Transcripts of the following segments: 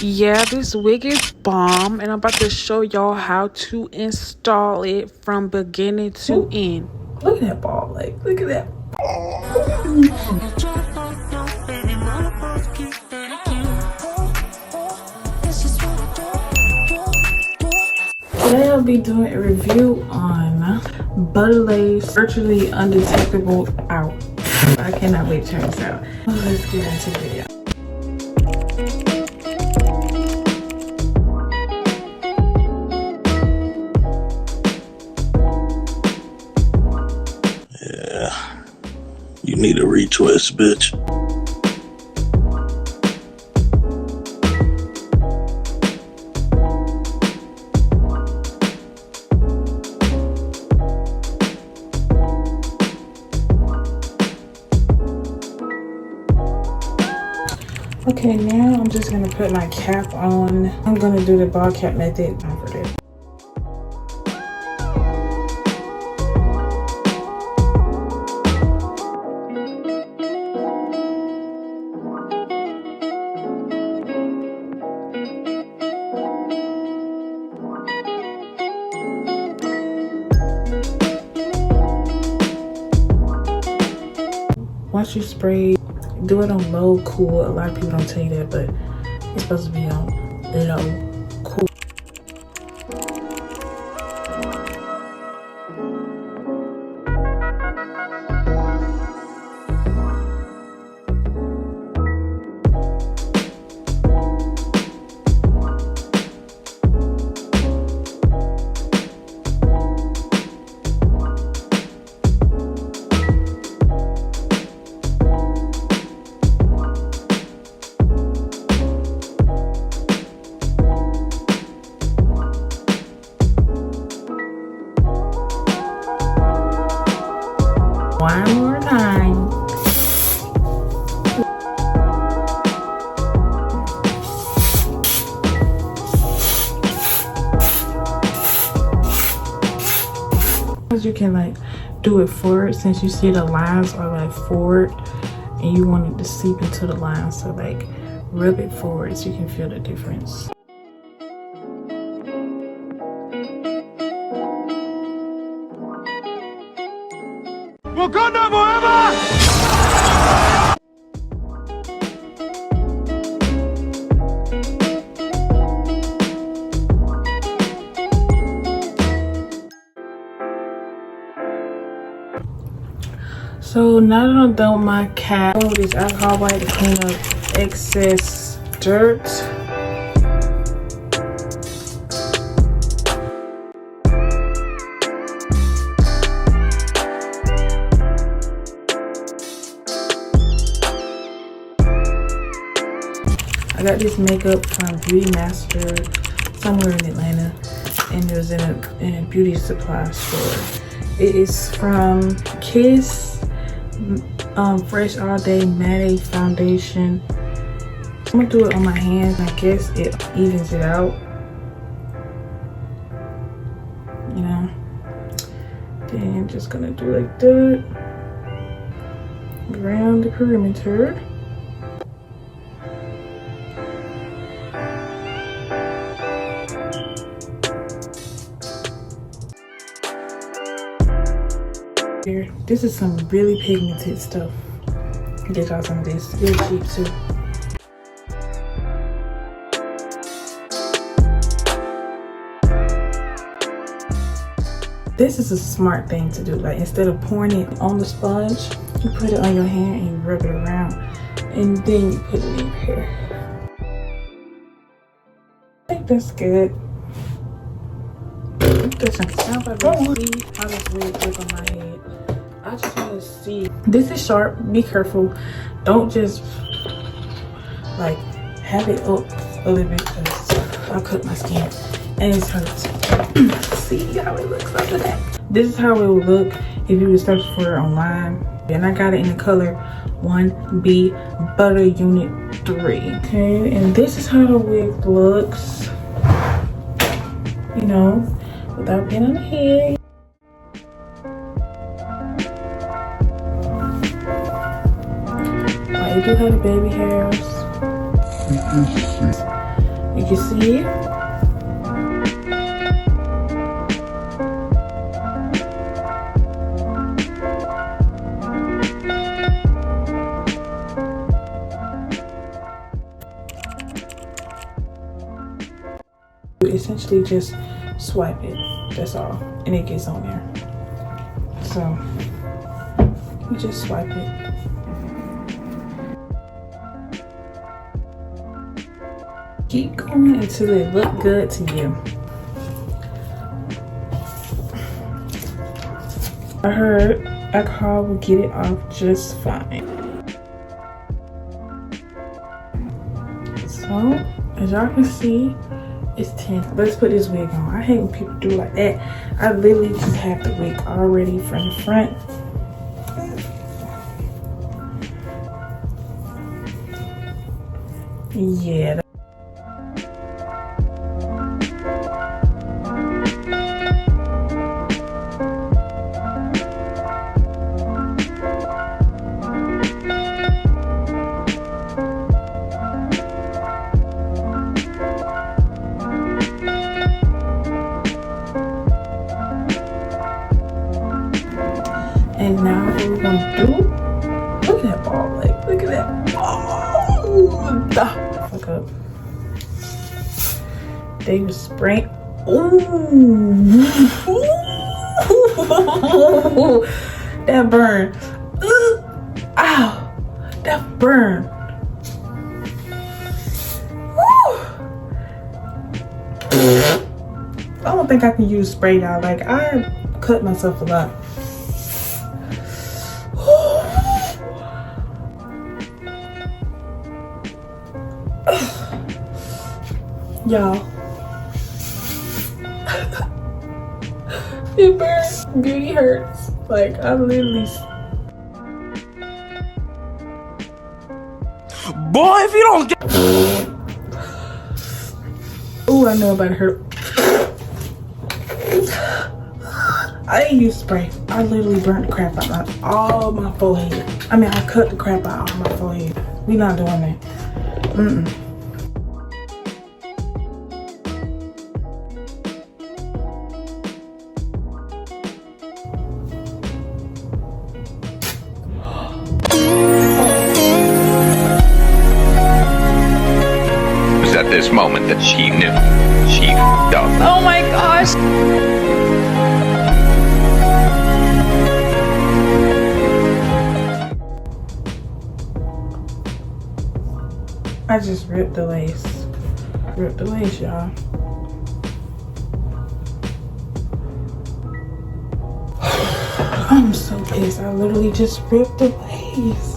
Yeah, this wig is bomb, and I'm about to show y'all how to install it from beginning to end. Look at that ball, like, look at that. Today I'll be doing a review on Butta Lace Virtually Undetectable Out. I cannot wait to try this out. Let's get into the video. Yeah, you need a retwist, bitch. Okay, now I'm just gonna put my cap on. I'm gonna do the BaldCap method. Once you spray, do it on low cool. A lot of people don't tell you that, but it's supposed to be on low cool. One more time. You can like do it forward since you see the lines are like forward and you want it to seep into the lines, so like rub it forward so you can feel the difference. Wakanda forever! So now that I'm done with my cap, with this alcohol wipe to clean up excess dirt. I got this makeup from Beauty Master somewhere in Atlanta, and it was in a beauty supply store. It is from Kiss Fresh All Day Matte Foundation. I'm gonna do it on my hands. I guess it evens it out, you know. Then I'm just gonna do like that around the perimeter. Here, this is some really pigmented stuff. Get y'all some of this. It's cheap too. This is a smart thing to do. Like, instead of pouring it on the sponge, you put it on your hand and you rub it around, and then you put it in your hair. I think that's good. That's I'm about to see how this wig look on my head. I just want to see. This is sharp. Be careful. Don't just like have it up a little bit because I'll cut my skin and it hurts. See how it looks after that. This is how it would look if you would search for it online. And I got it in the color 1B Butter Unit 3. Okay, and this is how the wig looks, you know, without being on the head. You do have the baby hairs. can see it. You essentially just swipe it, that's all, and it gets on there. So you just swipe it. Keep going until it look good to you. I heard alcohol will get it off just fine. So as y'all can see, it's 10. Let's put this wig on. I hate when people do like that. I literally just have the wig already from the front. Yeah. And now what we're gonna do, look at that ball, like, look at that. Oh, fuck up. They was spraying. Ooh. That burn. Ow, that burn. I don't think I can use spray, y'all. Like, I cut myself a lot. Y'all, it burns. Beauty hurts. Like, I literally. Boy, if you don't get. Ooh, I know about to hurt. I didn't use spray. I literally burnt the crap out of all my forehead. I mean, I cut the crap out of my forehead. We not doing that. Mm-mm. At this moment that she knew she f***ed up. Oh my gosh. I just ripped the lace. Ripped the lace, y'all. I'm so pissed. I literally just ripped the lace.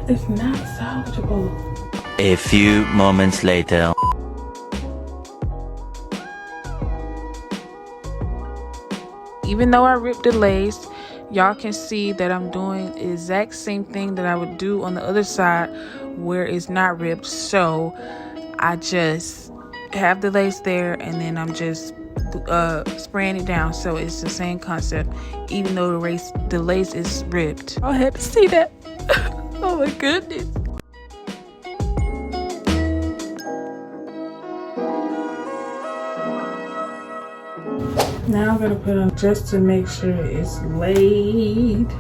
It's not salvageable. A few moments later. Even though I ripped the lace, y'all can see that I'm doing the exact same thing that I would do on the other side where it's not ripped. So I just have the lace there and then I'm just spraying it down. So it's the same concept, even though the lace is ripped. I had to see that. Oh my goodness. Now I'm gonna put on just to make sure it's laid.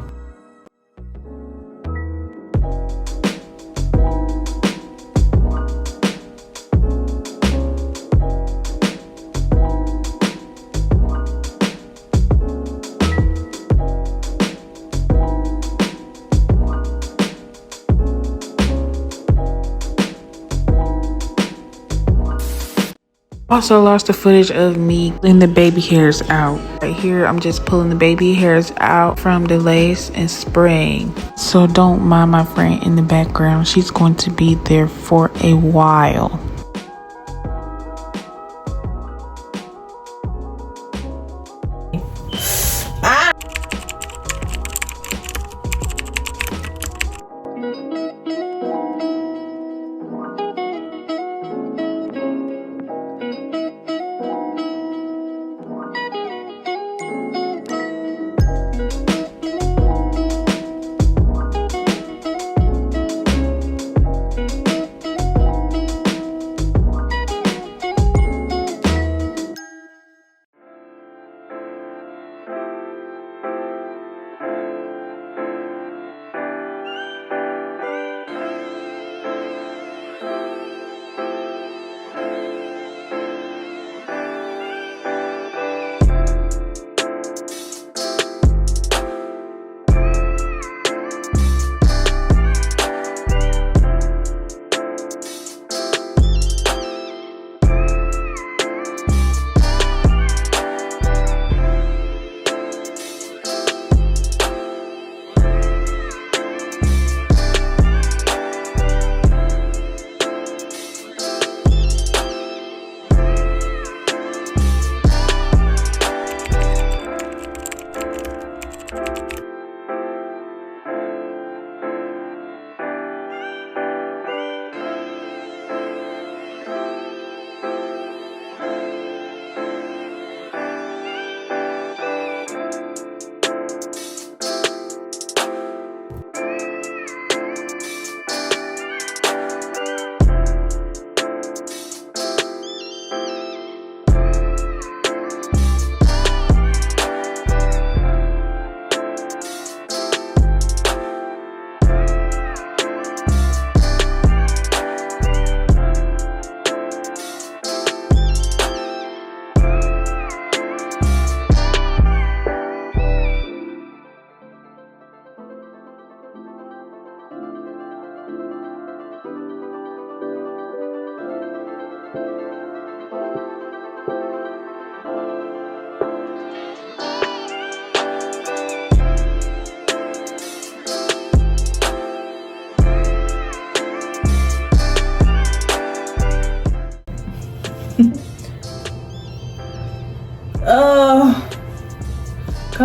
Also lost the footage of me pulling the baby hairs out. Right here, I'm just pulling the baby hairs out from the lace and spraying. So don't mind my friend in the background. She's going to be there for a while.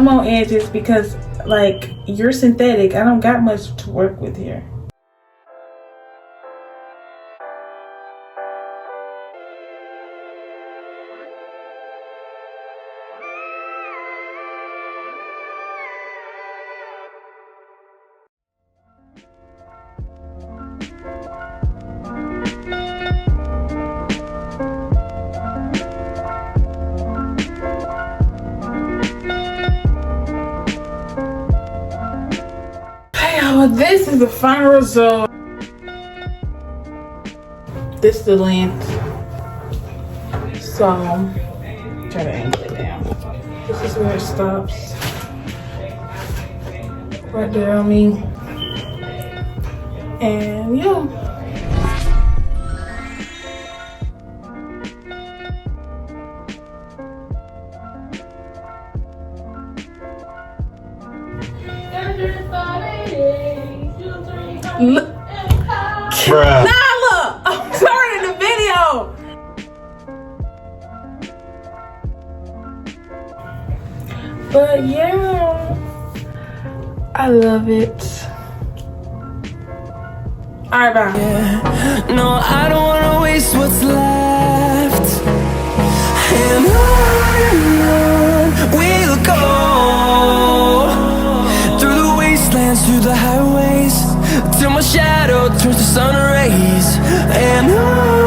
come on, edges, because like you're synthetic. I don't got much to work with here. This is the final result. This is the length. So try to angle it down. This is where it stops. Right there on me. And yeah. Look. Bruh. Nala! I'm sorry in the video. But yeah, I love it. Alright, bye. No, I don't wanna waste what's left. And on we'll go. Through the wastelands, through the highways, till my shadow turns to sun rays. And on